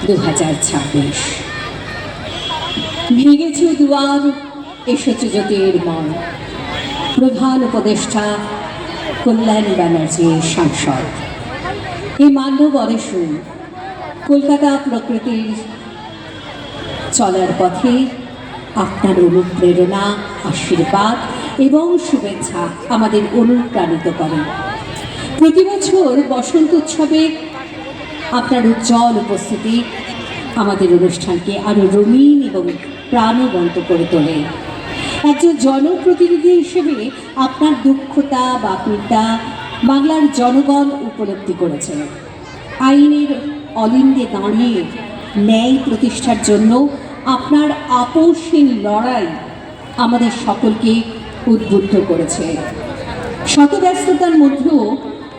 2026। ভেঙেছে দুয়ার, এসেছে জ্যোতির্ময়। প্রধান উপদেষ্টা কল্যাণ ব্যানার্জি সাংসদ। এই মান্যব অরেশু কলকাতা প্রকৃতির চলার পথে আপনার অনুপ্রেরণা, আশীর্বাদ এবং শুভেচ্ছা আমাদের অনুপ্রাণিত করে। প্রতি বছর বসন্ত উৎসবে আপনার উজ্জ্বল উপস্থিতি আমাদের অনুষ্ঠানকে আরও রঙিন এবং প্রাণবন্ত করে তোলে। একজন জনপ্রতিনিধি হিসেবে আপনার দক্ষতা বাকুলতা বাংলার জনগণ উপলব্ধি করেছে। আইনের অলিন্দে দাঁড়িয়ে ন্যায় প্রতিষ্ঠার জন্য আপনার আপোষহীন লড়াই আমাদের সকলকে উদ্বুদ্ধ করেছে। শত ব্যস্ততার মধ্যেও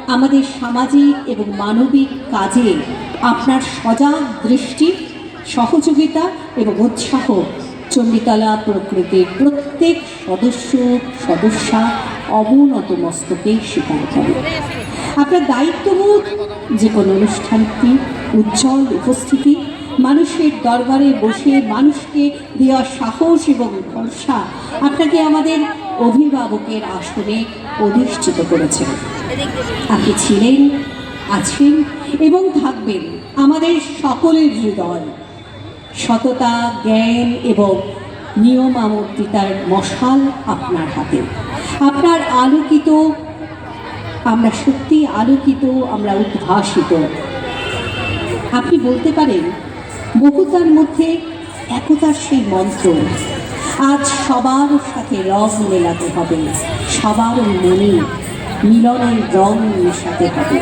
আমাদের সামাজিক এবং মানবিক কাজে আপনার সজাগ দৃষ্টি, সহযোগিতা এবং উৎসাহ চণ্ডীতলা প্রকৃতির প্রত্যেক সদস্যা অবনত মস্তকে স্বীকার করে। আপনার দায়িত্ববোধ যে কোনো অনুষ্ঠানটি উজ্জ্বল উপস্থিতি, মানুষের দরবারে বসে মানুষকে দেওয়া সাহস এবং ভরসা আপনাকে আমাদের অভিভাবকের আসনে অধিষ্ঠিত করেছে। আপনি ছিলেন, আছেন এবং থাকবেন আমাদের সকলের হৃদয়। সততা, জ্ঞান এবং নিয়মাবর্তিতার মশাল আপনার হাতে। আপনার আলোকিত, আমরা সত্যি আলোকিত, আমরা উদ্ভাসিত। আপনি বলতে পারেন বহুতার মধ্যে একতার সেই মন্ত্র আজ সবার সাথে রং মেলাতে হবে, সবার মনে মিলনের রং মেশাতে হবে।